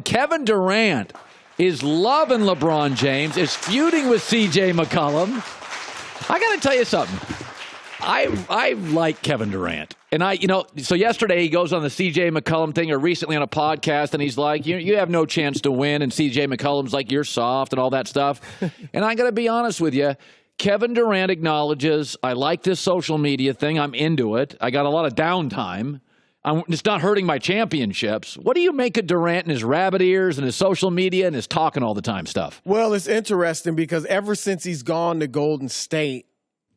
Kevin Durant is loving LeBron James, is feuding with C.J. McCollum. I got to tell you something. I like Kevin Durant. And so yesterday he goes on the C.J. McCollum thing, or recently on a podcast, and he's like, you have no chance to win. And C.J. McCollum's like, you're soft and all that stuff. And I got to be honest with you. Kevin Durant acknowledges, I like this social media thing. I'm into it. I got a lot of downtime. It's not hurting my championships. What do you make of Durant and his rabbit ears and his social media and his talking all the time stuff? Well, it's interesting because ever since he's gone to Golden State,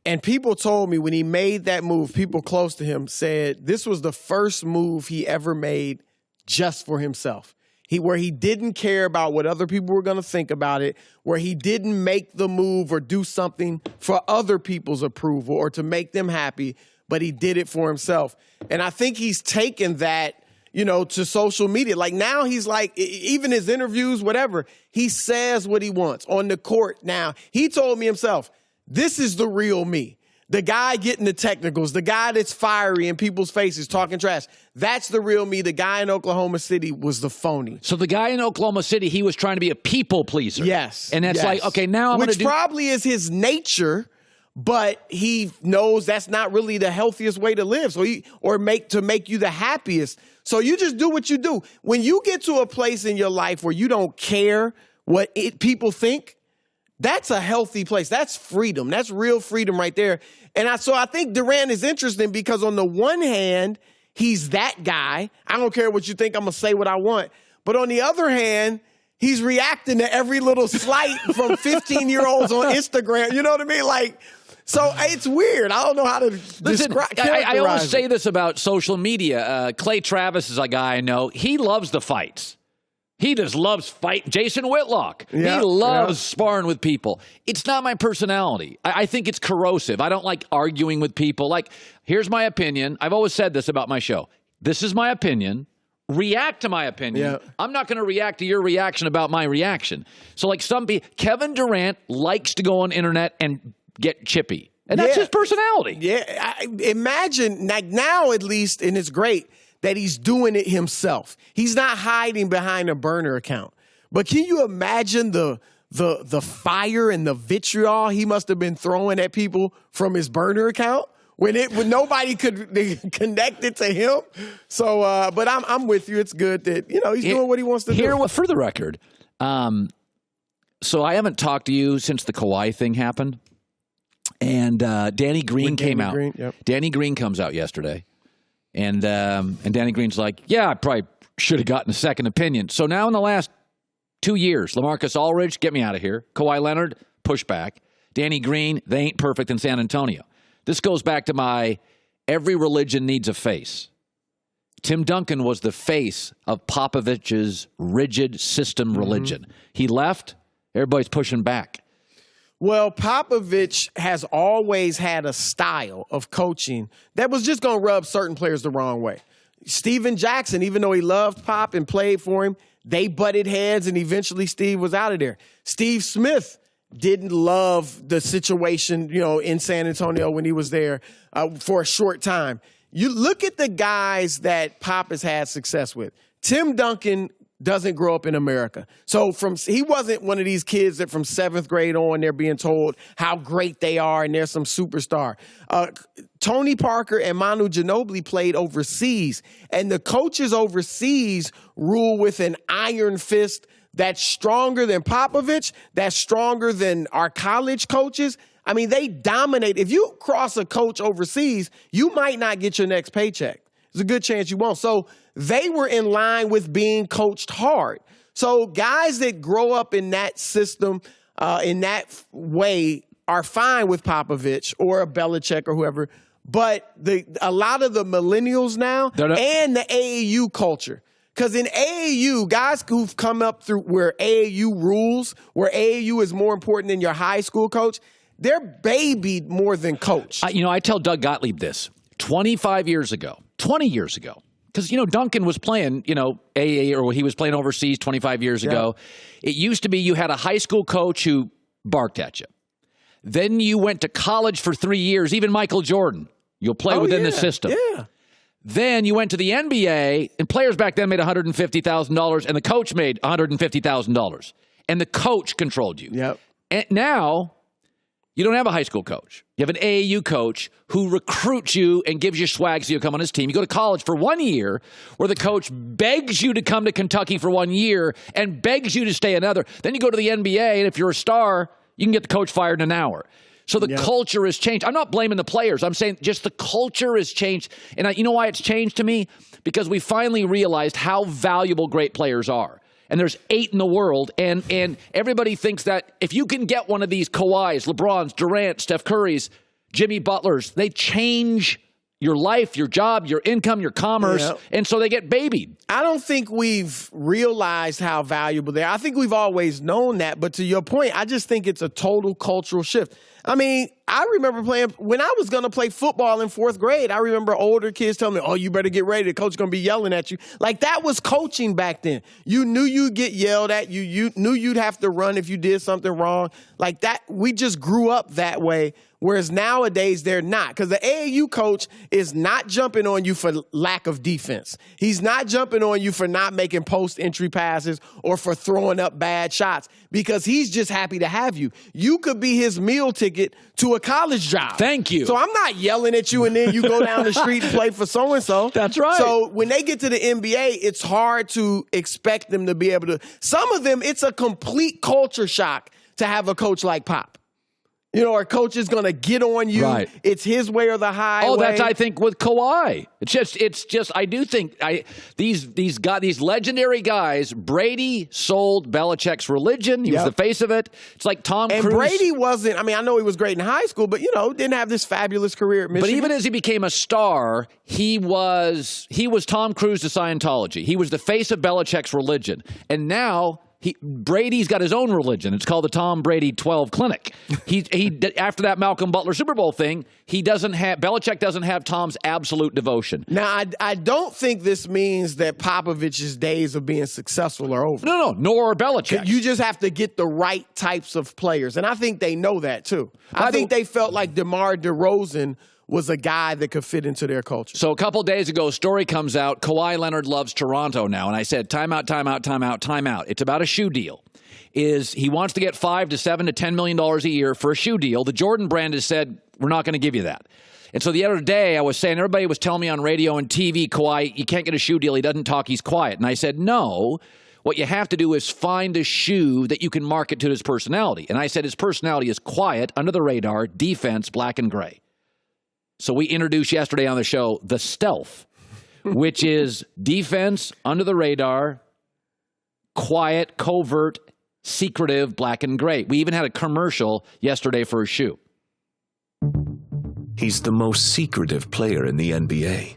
and people told me when he made that move, people close to him said this was the first move he ever made just for himself. Where he didn't care about what other people were going to think about it, where he didn't make the move or do something for other people's approval or to make them happy, but he did it for himself. And I think he's taken that, to social media. Like now he's like, even his interviews, whatever, he says what he wants on the court. Now, he told me himself, this is the real me. The guy getting the technicals, the guy that's fiery in people's faces, talking trash. That's the real me. The guy in Oklahoma City was the phony. So the guy in Oklahoma City, he was trying to be a people pleaser. Yes. And that's like, okay, now I'm going to do... Which probably is his nature, but he knows that's not really the healthiest way to live. So to make you the happiest. So you just do what you do. When you get to a place in your life where you don't care what people think, that's a healthy place. That's freedom. That's real freedom right there. And so I think Durant is interesting because on the one hand, he's that guy. I don't care what you think. I'm going to say what I want. But on the other hand, he's reacting to every little slight from 15-year-olds on Instagram. You know what I mean? So it's weird. I don't know how to describe. I always say this about social media. Clay Travis is a guy I know. He loves the fights. He just loves fight. Jason Whitlock. He loves sparring with people. It's not my personality. I think it's corrosive. I don't like arguing with people. Here's my opinion. I've always said this about my show. This is my opinion. React to my opinion. Yeah. I'm not going to react to your reaction about my reaction. So Kevin Durant likes to go on internet and get chippy. And that's his personality. Yeah. Imagine, now at least, and it's great, that he's doing it himself. He's not hiding behind a burner account. But can you imagine the fire and the vitriol he must have been throwing at people from his burner account when nobody could connect it to him? So, but I'm with you. It's good that he's doing what he wants to do. For the record, so I haven't talked to you since the Kawhi thing happened, and Danny Green came out. Danny Green comes out yesterday. And Danny Green's like, I probably should have gotten a second opinion. So now in the last 2 years, LaMarcus Aldridge, get me out of here. Kawhi Leonard, push back. Danny Green, they ain't perfect in San Antonio. This goes back to my every religion needs a face. Tim Duncan was the face of Popovich's rigid system religion. He left, everybody's pushing back. Well, Popovich has always had a style of coaching that was just going to rub certain players the wrong way. Steven Jackson, even though he loved Pop and played for him, they butted heads, and eventually Steve was out of there. Steve Smith didn't love the situation, in San Antonio when he was there for a short time. You look at the guys that Pop has had success with. Tim Duncan doesn't grow up in America. So he wasn't one of these kids that from 7th grade on, they're being told how great they are and they're some superstar. Tony Parker and Manu Ginobili played overseas, and the coaches overseas rule with an iron fist that's stronger than Popovich, that's stronger than our college coaches. I mean, they dominate. If you cross a coach overseas, you might not get your next paycheck. There's a good chance you won't. So they were in line with being coached hard. So guys that grow up in that system, in that way, are fine with Popovich or a Belichick or whoever. But a lot of the millennials now and the AAU culture. Because in AAU, guys who've come up through where AAU rules, where AAU is more important than your high school coach, they're babied more than coached. I tell Doug Gottlieb this 20 years ago, because, Duncan was playing, AA, or he was playing overseas 25 years ago. It used to be you had a high school coach who barked at you. Then you went to college for 3 years, even Michael Jordan. You'll play within the system. Yeah. Then you went to the NBA, and players back then made $150,000, and the coach made $150,000. And the coach controlled you. Yep. And now, you don't have a high school coach. You have an AAU coach who recruits you and gives you swag so you come on his team. You go to college for 1 year where the coach begs you to come to Kentucky for 1 year and begs you to stay another. Then you go to the NBA, and if you're a star, you can get the coach fired in an hour. So the culture has changed. I'm not blaming the players. I'm saying just the culture has changed. And you know why it's changed to me? Because we finally realized how valuable great players are. And there's 8 in the world, and everybody thinks that if you can get one of these Kawhis, LeBrons, Durant, Steph Currys, Jimmy Butlers, they change your life, your job, your income, your commerce, and so they get babied. I don't think we've realized how valuable they are. I think we've always known that, but to your point, I just think it's a total cultural shift. I mean, I remember playing, when I was going to play football in 4th grade, I remember older kids telling me, oh, you better get ready. The coach is going to be yelling at you. Like, that was coaching back then. You knew you'd get yelled at. You knew you'd have to run if you did something wrong. Like that, we just grew up that way. Whereas nowadays, they're not. Because the AAU coach is not jumping on you for lack of defense. He's not jumping on you for not making post-entry passes or for throwing up bad shots because he's just happy to have you. You could be his meal ticket to a college job. Thank you. So I'm not yelling at you and then you go down the street and play for so-and-so. That's right. So when they get to the NBA, it's hard to expect them to be able to. Some of them, it's a complete culture shock to have a coach like Pop. You know, our coach is going to get on you. Right. It's his way or the highway. Oh, that's, I think, with Kawhi. It's just. I do think these legendary guys. Brady sold Belichick's religion. He was the face of it. It's like Tom Cruise. And Brady wasn't. I mean, I know he was great in high school, but didn't have this fabulous career at Michigan. But even as he became a star, he was Tom Cruise to Scientology. He was the face of Belichick's religion, and now. Brady's got his own religion. It's called the Tom Brady 12 Clinic. He after that Malcolm Butler Super Bowl thing, Belichick doesn't have Tom's absolute devotion. Now, I don't think this means that Popovich's days of being successful are over. No, nor Belichick. You just have to get the right types of players, and I think they know that too. I think they felt like DeMar DeRozan was a guy that could fit into their culture. So a couple days ago, a story comes out, Kawhi Leonard loves Toronto now. And I said, time out. It's about a shoe deal. He wants to get $5 to $7 to $10 million a year for a shoe deal. The Jordan brand has said, we're not going to give you that. And so the other day, I was saying, everybody was telling me on radio and TV, Kawhi, you can't get a shoe deal. He doesn't talk. He's quiet. And I said, no. What you have to do is find a shoe that you can market to his personality. And I said his personality is quiet, under the radar, defense, black and gray. So we introduced yesterday on the show the Stealth, which is defense, under the radar, quiet, covert, secretive, black and gray. We even had a commercial yesterday for a shoe. He's the most secretive player in the NBA.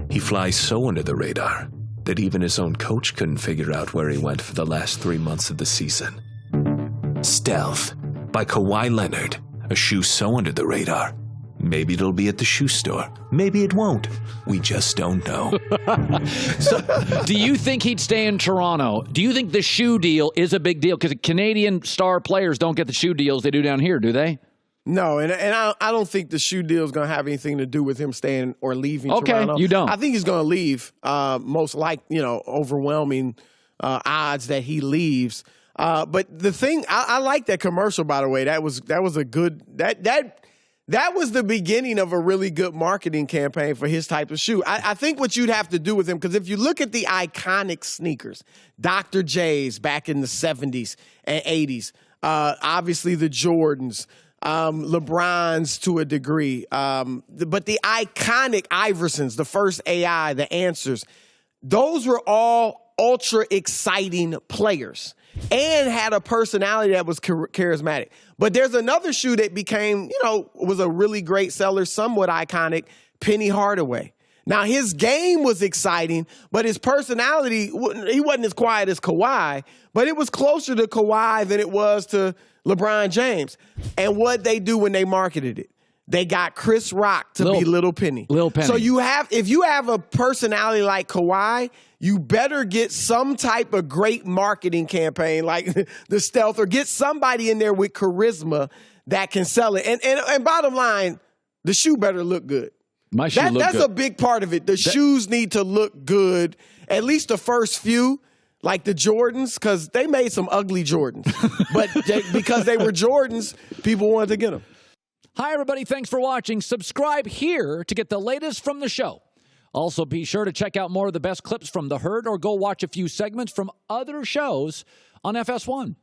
He flies so under the radar that even his own coach couldn't figure out where he went for the last 3 months of the season. Stealth by Kawhi Leonard, a shoe so under the radar. Maybe it'll be at the shoe store. Maybe it won't. We just don't know. So, do you think he'd stay in Toronto? Do you think the shoe deal is a big deal? Because Canadian star players don't get the shoe deals they do down here, do they? No, and I don't think the shoe deal is going to have anything to do with him staying or leaving Toronto. Okay, you don't. I think he's going to leave, overwhelming odds that he leaves. But the thing, I like that commercial, by the way. That was a good, that was the beginning of a really good marketing campaign for his type of shoe. I think what you'd have to do with him, because if you look at the iconic sneakers, Dr. J's back in the 70s and 80s, obviously the Jordans, LeBron's to a degree, but the iconic Iversons, the first AI, the Answers, those were all ultra exciting players and had a personality that was charismatic. But there's another shoe that became, was a really great seller, somewhat iconic, Penny Hardaway. Now, his game was exciting, but his personality, he wasn't as quiet as Kawhi, but it was closer to Kawhi than it was to LeBron James. And what they do when they marketed it, they got Chris Rock to be Little Penny. Little Penny. So if you have a personality like Kawhi, you better get some type of great marketing campaign like the Stealth, or get somebody in there with charisma that can sell it. And bottom line, the shoe better look good. My shoe looked That's good. a big part of it. The shoes need to look good, at least the first few, like the Jordans, because they made some ugly Jordans. But because they were Jordans, people wanted to get them. Hi, everybody. Thanks for watching. Subscribe here to get the latest from the show. Also, be sure to check out more of the best clips from The Herd or go watch a few segments from other shows on FS1.